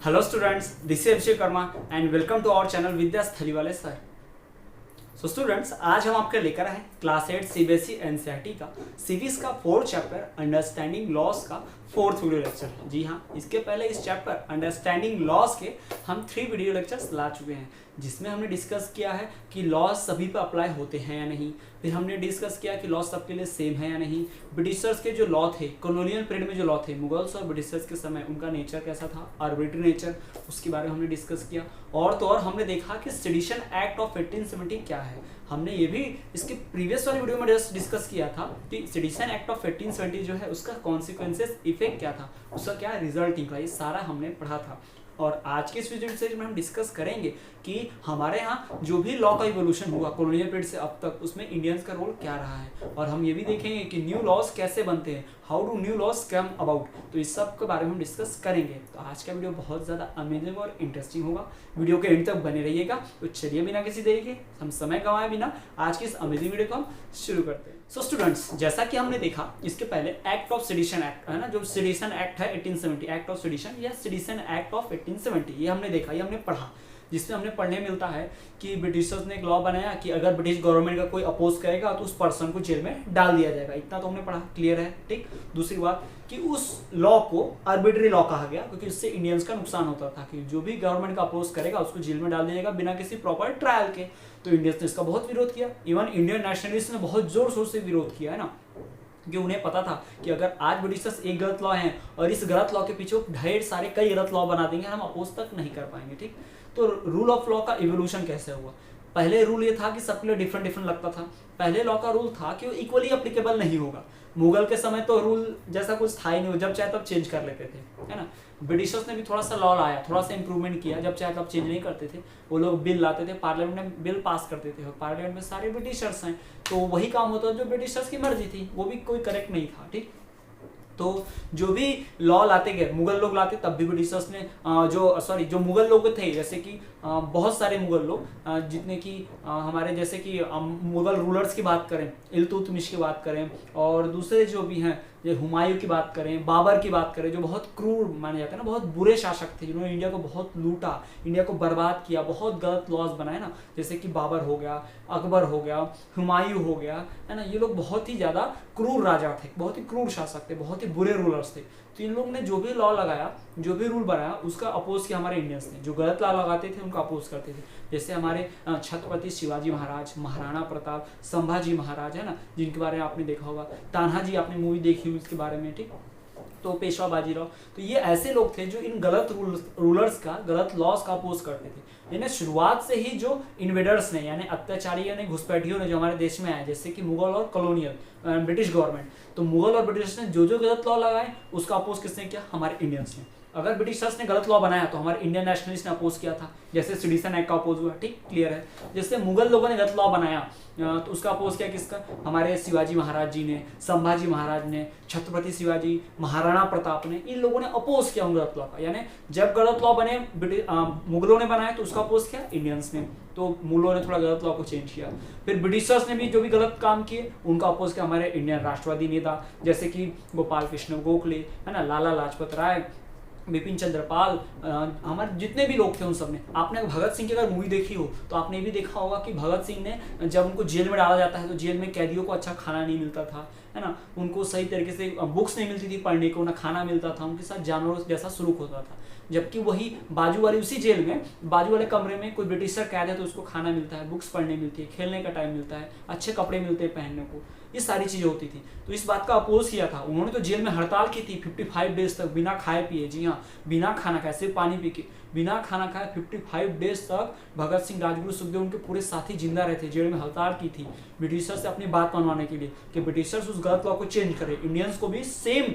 Hello students, this is Abhishek Karma and welcome to our channel Vidyas Thaliwale sir. So students आज हम आपके लेकर आए class 8 CBSE NCERT का series का 4th चैप्टर अंडरस्टैंडिंग लॉस का 4th वीडियो लेक्चर है। जी हाँ, इसके पहले इस चैप्टर अंडरस्टैंडिंग लॉस के हम 3 वीडियो लेक्चर्स ला चुके हैं, जिसमें हमने डिस्कस किया है कि लॉस सभी पर अप्लाई होते हैं या नहीं। फिर हमने डिस्कस किया कि लॉस सबके लिए सेम है या नहीं। ब्रिटिशर्स के जो लॉ थे, कॉलोनियल पीरियड में जो लॉ थे मुगल्स और ब्रिटिशर्स के समय, उनका नेचर कैसा था, आर्बिट्री नेचर, उसके बारे में हमने डिस्कस किया। और तो और हमने देखा कि सेडिशन एक्ट ऑफ 1870 क्या है। हमने ये भी इसके प्रीवियस वाले वीडियो में डिस्कस किया था कि सेडिशन एक्ट ऑफ 1870 जो है उसका कॉन्सिक्वेंसेस इफेक्ट क्या था, उसका क्या रिजल्ट निकला, ये सारा हमने पढ़ा था। और आज के इस वीडियो सीरीज में हम डिस्कस करेंगे कि हमारे यहाँ जो भी लॉ का इवोल्यूशन हुआ कॉलोनियल पीरियड से अब तक, उसमें इंडियंस का रोल क्या रहा है। और हम ये भी देखेंगे कि न्यू लॉज कैसे बनते हैं, how do new laws come about. तो इस सब के बारे में हम डिस्कस करेंगे। तो आज का वीडियो बहुत ज़्यादा अमेजिंग और इंटरेस्टिंग होगा, वीडियो के एंड तक बने रहिएगा। तो चलिए बिना किसी देरी के, हम समय गंवाए बिना आज की इस अमेजिंग वीडियो को हम शुरू करते हैं। सो स्टूडेंट्स, जैसा कि हमने देखा इसके पहले एक्ट ऑफ सेडिशन एक्ट है ना, जो सेडिशन एक्ट है 1870, एक्ट ऑफ सेडिशन या सेडिशन एक्ट ऑफ 1870, ये हमने देखा, ये हमने पढ़ा, जिसमें हमने पढ़ने मिलता है कि ब्रिटिशर्स ने एक लॉ बनाया कि अगर ब्रिटिश गवर्नमेंट का कोई अपोज करेगा तो उस पर्सन को जेल में डाल दिया जाएगा। इतना तो हमने पढ़ा, क्लियर है, ठीक। दूसरी बात कि उस लॉ को आर्बिट्री लॉ कहा गया, क्योंकि इससे इंडियंस का नुकसान होता था कि जो भी गवर्नमेंट का अपोज करेगा उसको जेल में डाल दिया जाएगा बिना किसी प्रॉपर ट्रायल के। तो इंडियंस ने इसका बहुत विरोध किया, इवन इंडियन नेशनलिस्ट ने बहुत जोर शोर से विरोध किया है ना, कि उन्हें पता था कि अगर आज ब्रिटिशर्स एक गलत लॉ है और इस गलत लॉ के पीछे ढेर सारे कई गलत लॉ बना देंगे, हम अपोज तक नहीं कर पाएंगे, ठीक। तो रूल ऑफ लॉ का इवोल्यूशन कैसे हुआ। पहले रूल ये था कि सबके लिए डिफरेंट डिफरेंट लगता था। पहले लॉ का रूल था कि वो इक्वली अप्लीकेबल नहीं होगा। मुगल के समय तो रूल जैसा कुछ था ही नहीं, जब चाहे तब चेंज कर लेते थे, है ना। ब्रिटिशर्स ने भी थोड़ा सा लॉ लाया, थोड़ा सा इंप्रूवमेंट किया, जब चाहे तब चेंज नहीं करते थे। वो लोग बिल लाते थे, पार्लियामेंट में बिल पास करते थे, और पार्लियामेंट में सारे ब्रिटिशर्स हैं, तो वही काम होता जो ब्रिटिशर्स की मर्जी थी, वो भी कोई करेक्ट नहीं था, ठीक। तो जो भी लॉ लाते गए, मुगल लोग लाते, तब भी ब्रिटिशर्स ने जो मुगल लोग थे, जैसे कि बहुत सारे मुगल लोग, जितने कि हमारे जैसे कि मुगल रूलर्स की बात करें, इल्तुतमिश की बात करें, और दूसरे जो भी हैं, हुमायूं की बात करें, बाबर की बात करें, जो बहुत क्रूर माने जाते हैं ना, बहुत बुरे शासक थे, जिन्होंने इंडिया को बहुत लूटा, इंडिया को बर्बाद किया, बहुत गलत लॉज बनाए ना, जैसे कि बाबर हो गया, अकबर हो गया, हुमायूं हो गया, है ना। ये लोग बहुत ही ज़्यादा क्रूर राजा थे, बहुत ही क्रूर शासक थे, बहुत ही बुरे रूलर्स थे। तो इन लोगों ने जो भी लॉ लगाया, जो भी रूल बनाया, उसका अपोज किया हमारे इंडियंस ने। जो गलत लॉ लगाते थे उनका अपोज करते थे, जैसे हमारे छत्रपति शिवाजी महाराज, महाराणा प्रताप, संभाजी महाराज, है ना, जिनके बारे में आपने देखा होगा। तान्हाजी आपने मूवी देखी हुई इसके बारे में, ठीक। तो पेशवा बाजीराव, तो ये ऐसे लोग थे जो इन गलत रूलर्स का, गलत लॉस का अपोज करते थे। यानी शुरुआत से ही जो इन्वेडर्स ने, यानी अत्याचारियों ने, घुसपैठियों ने जो हमारे देश में आए, जैसे कि मुगल और कॉलोनियल ब्रिटिश गवर्नमेंट, तो मुगल और ब्रिटिश ने जो जो गलत लॉ लगाए उसका अपोज किसने किया, हमारे इंडियंस ने। अगर ब्रिटिशर्स ने गलत लॉ बनाया तो हमारे इंडियन नेशनलिस्ट ने अपोज किया था, जैसे सेडिशन एक्ट का अपोज हुआ, ठीक, क्लियर है। जैसे मुगल लोगों ने गलत लॉ बनाया तो उसका अपोज किया किसका, हमारे शिवाजी महाराज जी ने, संभाजी महाराज ने, छत्रपति शिवाजी, महाराणा प्रताप ने, इन लोगों ने अपोज किया उन गलत लॉ का। यानी जब गलत लॉ बने मुगलों ने बनाया तो उसका अपोज किया इंडियंस ने, तो मुगलों ने थोड़ा गलत लॉ को चेंज किया। फिर ब्रिटिशर्स ने भी जो भी गलत काम किए उनका अपोज किया हमारे इंडियन राष्ट्रवादी नेता, जैसे कि गोपाल कृष्ण गोखले, है ना, लाला लाजपत राय, बिपिन चंद्र पाल, हमारे जितने भी लोग थे उन सब ने। आपने भगत सिंह की अगर मूवी देखी हो तो आपने भी देखा होगा कि भगत सिंह ने, जब उनको जेल में डाला जाता है तो जेल में कैदियों को अच्छा खाना नहीं मिलता था, है ना, उनको सही तरीके से बुक्स नहीं मिलती थी पढ़ने को, ना खाना मिलता था, उनके साथ जानवरों जैसा सलूक होता था। जबकि वही बाजू वाली उसी जेल में, बाजू वाले कमरे में कोई ब्रिटिशर कैद है तो उसको खाना मिलता है, बुक्स पढ़ने मिलती है, खेलने का टाइम मिलता है, अच्छे कपड़े मिलते हैं पहनने को, ये सारी चीज़ें होती थी। तो इस बात का अपोज किया था उन्होंने। तो जेल में हड़ताल की थी 55 डेज तक, बिना खाए पिए, जी हाँ, बिना खाना खाए, सिर्फ पानी पी के, बिना खाना खाए 55 डेज तक भगत सिंह, राजगुरु, सुखदेव, उनके पूरे साथी जिंदा रहे थे। जेल में हड़ताल की थी ब्रिटिशर्स से अपनी बात मनवाने के लिए कि ब्रिटिशर्स उस गलत लॉ को चेंज करें, इंडियंस को भी सेम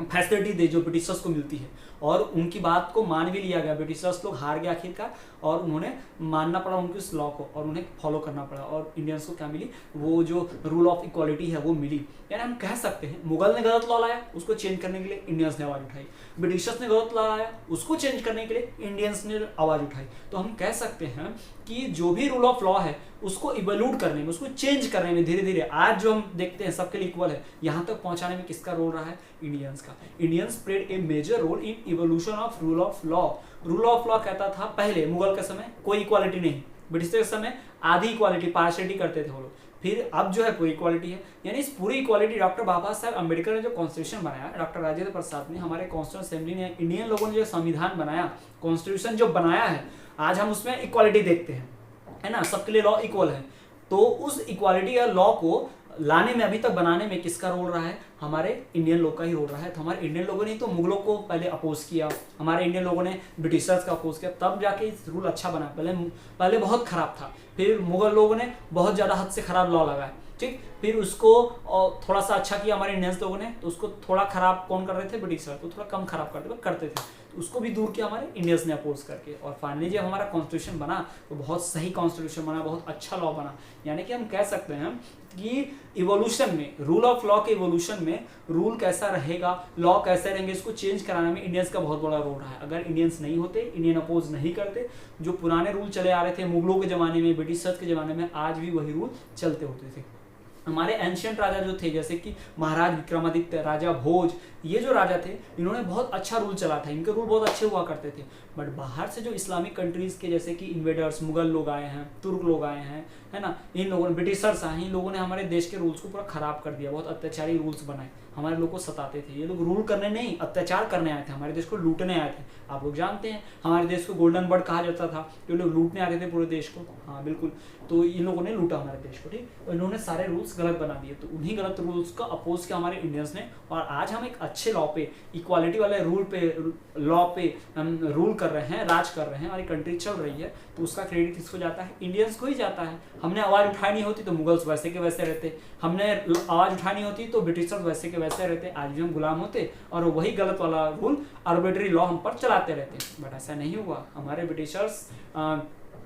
फैसिलिटी दे जो ब्रिटिशर्स को मिलती है। और उनकी बात को मान भी लिया गया, ब्रिटिशर्स लोग हार गए आखिरकार, और उन्होंने मानना पड़ा उनके उस लॉ को, और उन्हें फॉलो करना पड़ा, और इंडियंस को क्या मिली, वो जो रूल ऑफ इक्वालिटी है वो मिली। यानी हम कह सकते हैं मुगल ने गलत लॉ लाया, उसको चेंज करने के लिए इंडियंस ने आवाज़ उठाई, ब्रिटिशर्स ने गलत लॉ लाया, उसको चेंज करने के लिए इंडियंस ने आवाज़ उठाई। तो हम कह सकते हैं कि जो भी रूल ऑफ लॉ है उसको इवोल्यूट करने में, उसको चेंज करने में धीरे धीरे आज जो हम देखते हैं सबके लिए इक्वल है, यहाँ तक पहुंचाने में किसका रोल रहा है? इंडियंस का। Indians played a major role in evolution of rule of law. Rule of law कहता था पहले मुगल के समय कोई इक्वालिटी नहीं, ब्रिटिश के समय आधी इक्वालिटी, पार्शियलिटी करते थे वो लोग, फिर अब जो है पूरी इक्वालिटी है। यानी इस पूरी इक्वालिटी डॉक्टर बाबा साहब अम्बेडकर ने जो कॉन्स्टिट्यूशन बनाया, डॉक्टर राजेंद्र प्रसाद ने, हमारे कॉन्स्टिट्यूशन असेंबली ने, इंडियन लोगों ने जो संविधान बनाया, कॉन्स्टिट्यूशन जो बनाया है, आज हम उसमें इक्वालिटी देखते हैं, है ना, सबके लिए लॉ इक्वल है। तो उस इक्वालिटी या लॉ को लाने में, अभी तक बनाने में किसका रोल रहा है? हमारे इंडियन लोग का ही रोल रहा है। तो हमारे इंडियन लोगों ने तो मुगलों को पहले अपोज किया, हमारे इंडियन लोगों ने ब्रिटिशर्स का अपोज किया, तब जाके इस रूल अच्छा बना। पहले बहुत खराब था, फिर मुगल लोगों ने बहुत ज़्यादा हद से खराब लॉ लगाया, ठीक, फिर उसको थोड़ा सा अच्छा किया हमारे इंडियंस लोगों ने, तो उसको थोड़ा खराब कौन कर रहे थे? ब्रिटिशर, तो थोड़ा कम खराब करते थे, तो उसको भी दूर किया हमारे इंडियंस ने अपोज करके। और फाइनली जब हमारा कॉन्स्टिट्यूशन बना तो बहुत सही कॉन्स्टिट्यूशन बना, बहुत अच्छा लॉ बना। यानी कि हम कह सकते हैं कि इवोल्यूशन में, रूल ऑफ लॉ के इवोल्यूशन में रूल कैसा रहेगा, लॉ कैसे रहेंगे, इसको चेंज कराने में इंडियंस का बहुत बड़ा रोल रहा है। अगर इंडियंस नहीं होते, इंडियन अपोज नहीं करते, जो पुराने रूल चले आ रहे थे मुगलों के ज़माने में, ब्रिटिशर्स के ज़माने में, आज भी वही रूल चलते होते थे। हमारे एंशियंट राजा जो थे, जैसे कि महाराज विक्रमादित्य, राजा भोज, ये जो राजा थे, इन्होंने बहुत अच्छा रूल चला था, इनके रूल बहुत अच्छे हुआ करते थे। बट बाहर से जो इस्लामिक कंट्रीज़ के, जैसे कि इन्वेडर्स, मुगल लोग आए हैं, तुर्क लोग आए हैं, है ना, इन लोगों ने, ब्रिटिशर्स आए, इन लोगों ने हमारे देश के रूल्स को पूरा खराब कर दिया, बहुत अत्याचारी रूल्स बनाए, हमारे लोग को सताते थे। ये लोग रूल करने नहीं, अत्याचार करने आए थे, हमारे देश को लूटने आए थे। आप लोग जानते हैं हमारे देश को गोल्डन बर्ड कहा जाता था, ये लोग लूटने आते थे पूरे देश को। हाँ बिल्कुल, तो इन लोगों ने लूटा हमारे देश को, ठीक, और इन्होंने सारे रूल्स गलत बना दिए। तो उन्हीं गलत रूल्स का अपोज किया हमारे इंडियंस ने, और आज हम एक अच्छे लॉ पे, इक्वालिटी वाले रूल पे, लॉ पे हम रूल कर रहे हैं, राज कर रहे हैं, हमारी कंट्री चल रही है। तो उसका क्रेडिट किसको जाता है? इंडियंस को ही जाता है। हमने आवाज़ उठानी होती तो मुगल्स वैसे के वैसे रहते, हमने आवाज़ उठानी होती तो ब्रिटिशर्स वैसे के वैसे रहते, आज भी हम गुलाम होते और वही गलत वाला रूल, आर्बिट्री लॉ हम पर चलाते रहते। बट ऐसा नहीं हुआ, हमारे ब्रिटिशर्स,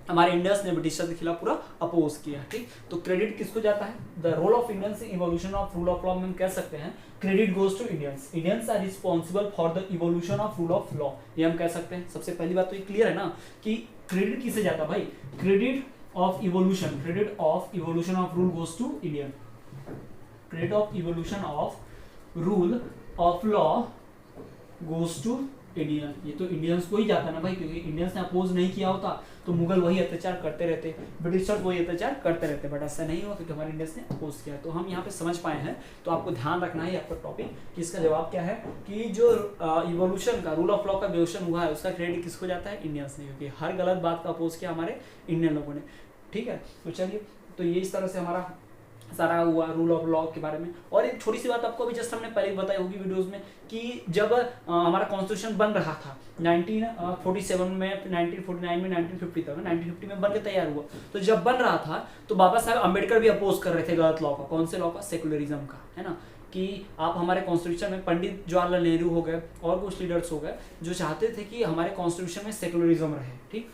हमारे इंडियंस ने ब्रिटिशर्स के खिलाफ पूरा अपोज किया, ठीक। तो क्रेडिट किसको जाता है? The role of Indians in evolution of rule of law में हम कह सकते हैं credit goes to Indians. Indians are responsible for the evolution of rule of law, ये हम कह सकते हैं। सबसे पहली बात तो ये क्लियर है ना कि क्रेडिट किसे जाता है भाई? Credit of evolution, credit of evolution of rule goes to Indian, credit of evolution of rule of law goes to Indian. ये तो इंडियंस को ही जाता है ना भाई, क्योंकि इंडियंस ने अपोज नहीं किया होता तो मुगल वही अत्याचार करते रहते, ब्रिटिशर्स वही अत्याचार करते रहते। बट ऐसा नहीं हुआ क्योंकि हमारे इंडियंस ने अपोज किया। तो हम यहाँ पे समझ पाए हैं। तो आपको ध्यान रखना है आपका टॉपिक कि इसका जवाब क्या है कि जो इवोल्यूशन का, रूल ऑफ लॉ का इवोल्यूशन हुआ है, उसका क्रेडिट किसको जाता है? इंडियंस ने, क्योंकि हर गलत बात का अपोज किया हमारे इंडियन लोगों ने, ठीक है। तो चलिए, तो ये इस तरह से हमारा सारा हुआ रूल ऑफ लॉ के बारे में। और एक छोटी सी बात आपको अभी जस्ट हमने पहले बताई होगी वीडियोस में कि जब हमारा कॉन्स्टिट्यूशन बन रहा था 1947 में, 1949 में, 1950 तक, 1950 में बन के तैयार हुआ। तो जब बन रहा था तो बाबा साहब अम्बेडकर भी अपोज कर रहे थे गलत लॉ का। कौन से लॉ का? सेकुलरिज्म का, है ना, कि आप हमारे कॉन्स्टिट्यूशन में, पंडित जवाहरलाल नेहरू हो गए और कुछ लीडर्स हो गए जो चाहते थे कि हमारे कॉन्स्टिट्यूशन में सेकुलरिज्म रहे, ठीक।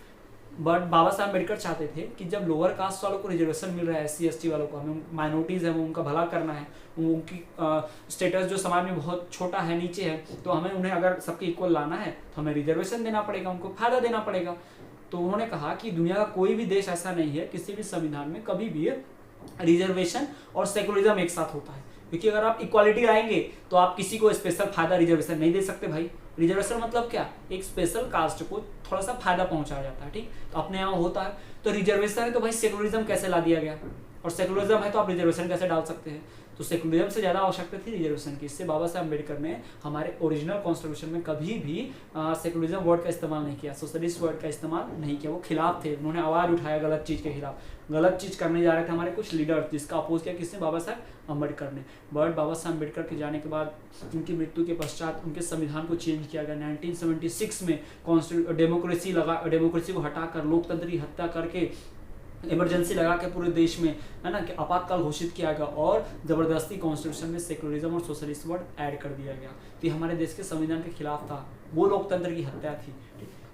बट बाबा साहब अम्बेडकर चाहते थे कि जब लोअर कास्ट वालों को रिजर्वेशन मिल रहा है, SC ST वालों को, हमें माइनॉरिटीज़ है वो उनका भला करना है, उनकी स्टेटस जो समाज में बहुत छोटा है, नीचे है, तो हमें उन्हें अगर सबके इक्वल लाना है तो हमें रिजर्वेशन देना पड़ेगा, उनको फायदा देना पड़ेगा। तो उन्होंने कहा कि दुनिया का कोई भी देश ऐसा नहीं है, किसी भी संविधान में कभी भी रिजर्वेशन और सेकुलरिज्म एक साथ होता है। क्योंकि अगर आप इक्वालिटी लाएंगे तो आप किसी को स्पेशल फायदा रिजर्वेशन नहीं दे सकते भाई। रिजर्वेशन मतलब क्या? एक स्पेशल कास्ट को थोड़ा सा फायदा पहुंचाया जाता है, ठीक। तो अपने यहाँ होता है। तो रिजर्वेशन है तो भाई सेकुलरिज्म कैसे ला दिया गया? और सेकुलरिज्म है तो आप रिजर्वेशन कैसे डाल सकते हैं? तो सेकुलरिज्म से ज़्यादा आवश्यकता थी रिजर्वेशन की। इससे बाबा साहब अम्बेडकर ने हमारे ओरिजिनल कॉन्स्टिट्यूशन में कभी भी सेकुलरिज्म वर्ड का इस्तेमाल नहीं किया, सोशलिस्ट वर्ड का इस्तेमाल नहीं किया। वो खिलाफ थे, उन्होंने आवाज़ उठाया गलत चीज़ के खिलाफ, गलत चीज़ करने जा रहे थे हमारे कुछ लीडर्स, जिसका अपोज किया किसने? बाबा साहब अम्बेडकर ने। बट बाबा साहब अम्बेडकर के जाने के बाद, उनकी मृत्यु के पश्चात उनके संविधान को चेंज किया गया। 1976 में डेमोक्रेसी को हटाकर लोकतंत्र की हत्या करके इमरजेंसी लगा के पूरे देश में, है ना, कि आपातकाल घोषित किया गया और जबरदस्ती कॉन्स्टिट्यूशन में सेकुलरिज्म और सोशलिस्ट वर्ड ऐड कर दिया गया। तो ये हमारे देश के संविधान के खिलाफ था, वो लोकतंत्र की हत्या थी।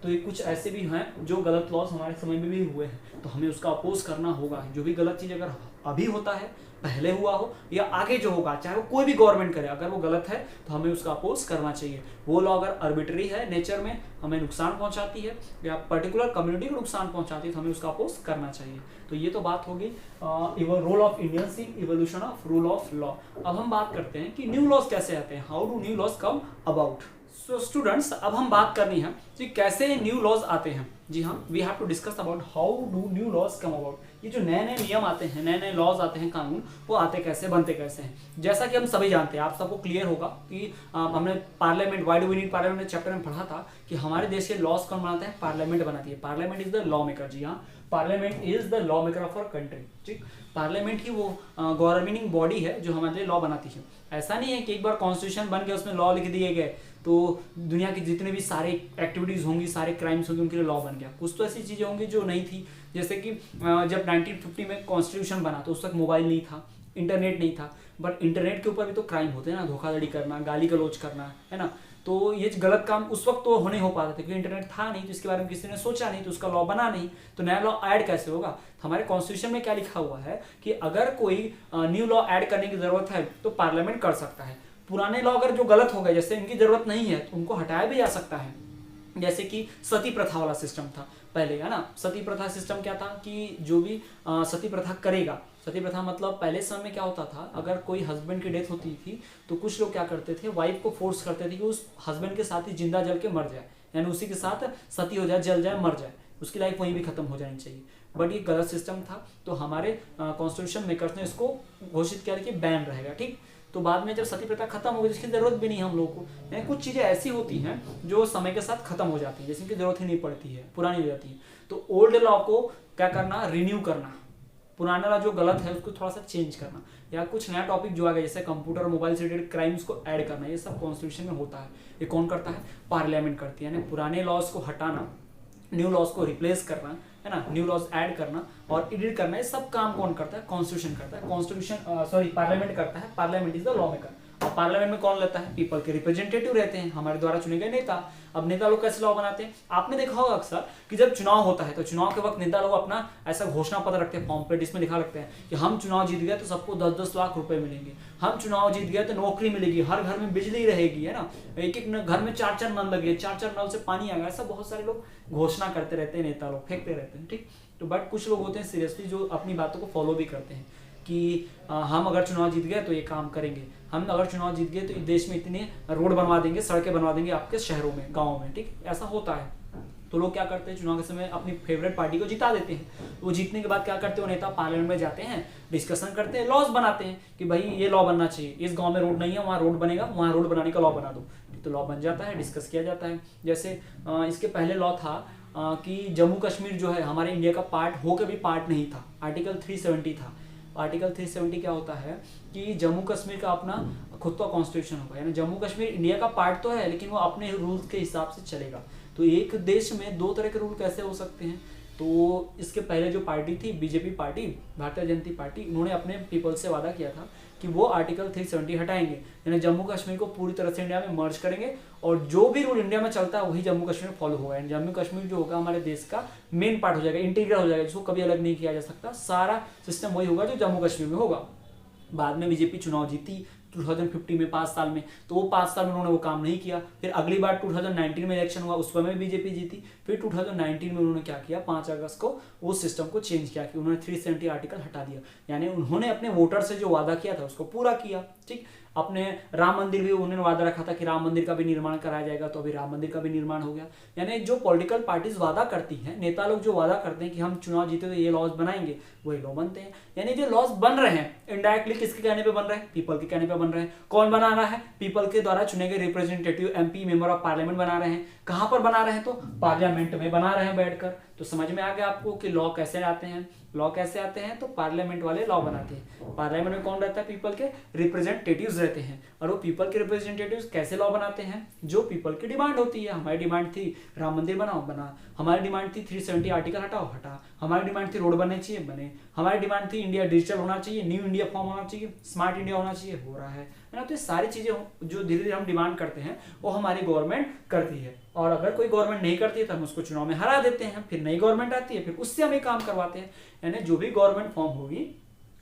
तो ये कुछ ऐसे भी हैं जो गलत लॉज हमारे समय में भी हुए हैं, तो हमें उसका अपोज करना होगा। जो भी गलत चीज़ अगर अभी होता है, पहले हुआ हो या आगे जो होगा, चाहे वो कोई भी गवर्नमेंट करे, अगर वो गलत है तो हमें उसका अपोज करना चाहिए। वो लॉ अगर आर्बिट्री है नेचर में, हमें नुकसान पहुंचाती है या पर्टिकुलर कम्युनिटी को नुकसान पहुंचाती है, तो हमें उसका अपोज करना चाहिए। तो ये तो बात होगी role of Indians in evolution of rule of law. अब हम बात करते हैं कि न्यू लॉज कैसे आते हैं, how do new laws come about. So students, अब हम बात करनी है कि कैसे न्यू लॉज आते हैं। जी हाँ, we have to discuss about how do new laws come about. ये जो नए नए नियम आते हैं, नए नए लॉज आते हैं, कानून, वो आते कैसे, बनते कैसे हैं। जैसा कि हम सभी जानते हैं, आप सबको क्लियर होगा कि हमने parliament, why do we need parliament chapter में पढ़ा था कि हमारे देश के लॉज कौन बनाते हैं, पार्लियामेंट बनाती है। Parliament is the law maker. जी हाँ, parliament is the law maker of our country. ठीक, पार्लियामेंट ही वो गवर्निंग बॉडी है जो हमारे लिए लॉ बनाती है। ऐसा नहीं है कि एक बार कॉन्स्टिट्यूशन बन के उसमें लॉ लिख दिए गए तो दुनिया की जितने भी सारे एक्टिविटीज होंगी, सारे क्राइम्स होंगे, उनके लिए लॉ बन गया। कुछ तो ऐसी चीजें होंगी जो नहीं थी, जैसे कि जब 1950 में कॉन्स्टिट्यूशन बना तो उस वक्त मोबाइल नहीं था, इंटरनेट नहीं था, बट इंटरनेट के ऊपर भी तो क्राइम होते हैं ना, धोखाधड़ी करना, गाली गलौज करना, है ना। तो ये गलत काम उस वक्त तो नहीं हो पाते थे क्योंकि इंटरनेट था नहीं, तो इसके बारे में किसी ने सोचा नहीं, तो उसका लॉ बना नहीं, तो नया लॉ ऐड कैसे होगा। हमारे कॉन्स्टिट्यूशन में क्या लिखा हुआ है कि अगर कोई न्यू लॉ ऐड करने की जरूरत है तो पार्लियामेंट कर सकता है। पुराने लॉ अगर जो गलत हो गए, जैसे इनकी जरूरत नहीं है, तो उनको हटाया भी जा सकता है। जैसे कि सती प्रथा वाला सिस्टम था पहले, है ना। सती प्रथा सिस्टम क्या था कि जो भी सती प्रथा करेगा, सती प्रथा मतलब पहले समय में क्या होता था, अगर कोई हस्बैंड की डेथ होती थी तो कुछ लोग क्या करते थे, वाइफ को फोर्स करते थे कि उस हस्बैंड के साथ ही जिंदा जल के मर जाए, यानी उसी के साथ सती हो जाए, जल जाए, मर जाए, उसकी लाइफ वहीं भी खत्म हो जानी चाहिए। बट ये गलत सिस्टम था, तो हमारे कॉन्स्टिट्यूशन मेकर्स ने इसको घोषित किया कि बैन रहेगा। ठीक, तो बाद में जब सती प्रथा खत्म हो गई तो इसकी जरूरत भी नहीं हम लोग को। यानी कुछ चीजें ऐसी होती हैं जो समय के साथ खत्म हो जाती है, जिसकी जरूरत ही नहीं पड़ती है, पुरानी हो जाती है। तो ओल्ड लॉ को क्या करना, रिन्यू करना, पुराना लॉ जो गलत है उसको थोड़ा सा चेंज करना, या कुछ नया टॉपिक जो आ गया जैसे कंप्यूटर मोबाइल से रिलेटेड क्राइम्स को ऐड करना, ये सब कॉन्स्टिट्यूशन में होता है। ये कौन करता है, पार्लियामेंट करती है। यानी पुराने लॉज को हटाना, न्यू लॉज को रिप्लेस करना, है ना, न्यू लॉज ऐड करना और एडिट करना, ये सब काम कौन करता है, कॉन्स्टिट्यूशन करता है। कॉन्स्टिट्यूशन पार्लियामेंट करता है, parliament is the law maker. और पार्लियामेंट में कौन रहता है, पीपल के रिप्रेजेंटेटिव रहते हैं, हमारे द्वारा चुने गए नेता। अब नेता लोग कैसे लॉ बनाते हैं, आपने देखा होगा अक्सर कि जब चुनाव होता है तो चुनाव के वक्त नेता लोग अपना ऐसा घोषणा पत्र रखते हैं फॉर्म पे, जिसमें लिखा रखते हैं कि हम चुनाव जीत गए तो सबको 10-10 लाख रुपए मिलेंगे, हम चुनाव जीत गए तो नौकरी मिलेगी, हर घर में बिजली रहेगी, है ना, एक एक घर में 4-4 नल लगे, 4-4 नल से पानी आएगा। ऐसा बहुत सारे लोग घोषणा करते रहते हैं, नेता लोग फेंकते रहते हैं। ठीक, तो बट कुछ लोग होते हैं सीरियसली जो अपनी बातों को फॉलो भी करते हैं कि हम अगर चुनाव जीत गए तो ये काम करेंगे, हम अगर चुनाव जीत गए तो देश में इतने रोड बनवा देंगे, सड़कें बनवा देंगे आपके शहरों में, गाँव में। ठीक, ऐसा होता है। तो लोग क्या करते हैं, चुनाव के समय अपनी फेवरेट पार्टी को जिता देते हैं। वो जीतने के बाद क्या करते हैं, वो नेता पार्लियामेंट में जाते हैं, डिस्कशन करते हैं, लॉज बनाते हैं कि भाई ये लॉ बनना चाहिए, इस गांव में रोड नहीं है, वहाँ रोड बनेगा, वहाँ रोड बनाने का लॉ बना दो। तो लॉ बन जाता है, डिस्कस किया जाता है। जैसे इसके पहले लॉ था कि जम्मू कश्मीर जो है हमारे इंडिया का पार्ट होकर भी पार्ट नहीं था, आर्टिकल 370 था। आर्टिकल 370 क्या होता है कि जम्मू कश्मीर का अपना खुद का कॉन्स्टिट्यूशन होगा, यानी जम्मू कश्मीर इंडिया का पार्ट तो है लेकिन वो अपने रूल्स के हिसाब से चलेगा। तो एक देश में दो तरह के रूल कैसे हो सकते हैं। तो इसके पहले जो पार्टी थी BJP party, Bharatiya Janata party, उन्होंने अपने पीपल से वादा किया था कि वो आर्टिकल 370 हटाएंगे, यानी जम्मू कश्मीर को पूरी तरह से इंडिया में मर्ज करेंगे और जो भी रूल इंडिया में चलता है वही जम्मू कश्मीर में फॉलो होगा। यानी जम्मू कश्मीर जो होगा हमारे देश का मेन पार्ट हो जाएगा, इंटीग्रल हो जाएगा, जिसको कभी अलग नहीं किया जा सकता। सारा सिस्टम वही होगा जो जम्मू कश्मीर में होगा। बाद में बीजेपी चुनाव जीती 2050 में, 5 साल में, तो वो 5 साल में उन्होंने वो काम नहीं किया। फिर अगली बार 2019 में इलेक्शन हुआ, उस समय बीजेपी जीती। फिर 2019 में उन्होंने क्या किया, 5 अगस्त को उस सिस्टम को चेंज किया कि उन्होंने 370 आर्टिकल हटा दिया। यानी उन्होंने अपने वोटर से जो वादा किया था उसको पूरा किया। ठीक, अपने राम मंदिर भी उन्होंने वादा रखा था कि राम मंदिर का भी निर्माण कराया जाएगा, तो अभी राम मंदिर का भी निर्माण हो गया। यानी जो पॉलिटिकल पार्टीज वादा करती हैं, नेता लोग जो वादा करते हैं कि हम चुनाव जीते तो ये लॉज बनाएंगे, वही लॉ बनते हैं। यानी जो लॉज बन रहे हैं इनडायरेक्टली किसके कहने पे बन रहे हैं, पीपल के कहने पे बन रहे हैं। कौन बना रहा है, पीपल के द्वारा चुने गए representative MP member of parliament बना रहे हैं। कहां पर बना रहे हैं, तो पार्लियामेंट में बना रहे हैं बैठकर। तो समझ में आ गया आपको कि लॉ कैसे आते हैं। लॉ कैसे आते हैं, तो पार्लियामेंट वाले लॉ बनाते हैं। पार्लियामेंट में कौन रहता है, पीपल के रिप्रेजेंटेटिव्स रहते हैं। और वो पीपल के रिप्रेजेंटेटिव्स कैसे लॉ बनाते हैं, जो पीपल की डिमांड होती है। हमारी डिमांड थी राम मंदिर बनाओ, बना। हमारी डिमांड थी 370 आर्टिकल हटाओ, हटा। हमारी डिमांड थी रोड बनने चाहिए, बने। हमारी डिमांड थी इंडिया डिजिटल होना चाहिए, न्यू इंडिया फॉर्म होना चाहिए, स्मार्ट इंडिया होना चाहिए, हो रहा है ना। तो ये सारी चीजें जो धीरे धीरे हम डिमांड करते हैं वो हमारी गवर्नमेंट करती है। और अगर कोई गवर्नमेंट नहीं करती है तो हम उसको चुनाव में हरा देते हैं, फिर नई गवर्नमेंट आती है, फिर उससे हम ये काम करवाते हैं। यानी जो भी गवर्नमेंट फॉर्म होगी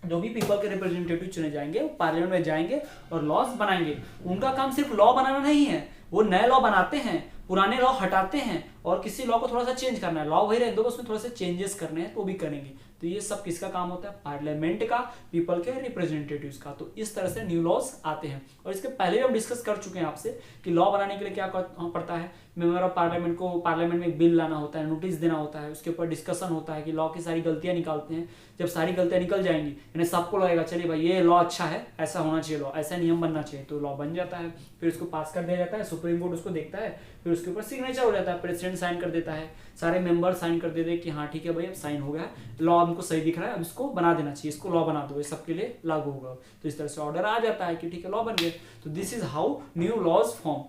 जो भी पीपल के रिप्रेजेंटेटिव चुने जाएंगे वो पार्लियामेंट में जाएंगे और लॉज बनाएंगे। उनका काम सिर्फ लॉ बनाना नहीं है, वो नए लॉ बनाते हैं, पुराने लॉ हटाते हैं और किसी लॉ को थोड़ा सा चेंज करना है। लॉ वही रहेंगे, उसमें थोड़ा सा चेंजेस करने हैं तो वो भी करेंगे। तो ये सब किसका काम होता है? पार्लियामेंट का, पीपल के रिप्रेजेंटेटिव्स का। तो इस तरह से न्यू लॉज आते हैं। और इसके पहले भी हम डिस्कस कर चुके हैं आपसे कि लॉ बनाने के लिए क्या पड़ता है। मेंबर ऑफ पार्लियामेंट को पार्लियामेंट में एक बिल लाना होता है, नोटिस देना होता है, उसके ऊपर डिस्कशन होता है कि लॉ की सारी गलतियां निकालते हैं। जब सारी गलतियां निकल जाएंगी यानी सबको लगेगा चलिए भाई ये लॉ अच्छा है, ऐसा होना चाहिए, लॉ ऐसा नियम बनना चाहिए, तो लॉ बन जाता है। फिर उसको पास कर दिया जाता है, सुप्रीम कोर्ट उसको देखता है, फिर उसके ऊपर सिग्नेचर हो जाता है, प्रेसिडेंट साइन कर देता है, सारे मेंबर साइन कर देते हैं कि हाँ ठीक है भाई अब साइन हो गया है, लॉ हमको सही दिख रहा है, अब इसको बना देना चाहिए, इसको लॉ बना दो, ये सबके लिए लागू होगा। तो इस तरह से ऑर्डर आ जाता है कि ठीक है लॉ बन गया। तो this is how new laws form,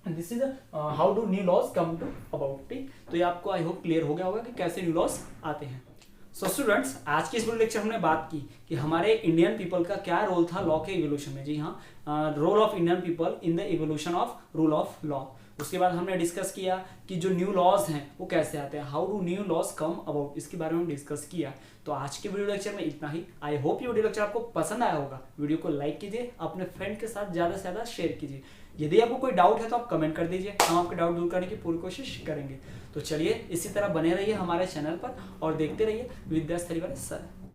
this is how do new laws come to about. ठीक, तो ये आपको आई होप क्लियर हो गया होगा कि कैसे न्यू लॉज आते हैं। सो स्टूडेंट्स, आज के इस वीडियो लेक्चर हमने बात की कि हमारे इंडियन पीपल का क्या रोल था लॉ के इवोल्यूशन में। जी हाँ, role of Indian people in the evolution of rule of law. उसके बाद हमने डिस्कस किया कि जो न्यू लॉज हैं वो कैसे आते हैं, how do new laws come about, इसके बारे में हम डिस्कस किया। तो आज के वीडियो लेक्चर में इतना ही। आई होप ये वीडियो लेक्चर आपको पसंद आया होगा। वीडियो को लाइक कीजिए, अपने फ्रेंड के साथ ज़्यादा से ज़्यादा शेयर कीजिए। यदि आपको कोई डाउट है तो आप कमेंट कर दीजिए, हम आपके डाउट दूर करने की पूरी कोशिश करेंगे। तो चलिए इसी तरह बने रहिए हमारे चैनल पर और देखते रहिए विद्यास्थली वाले सर।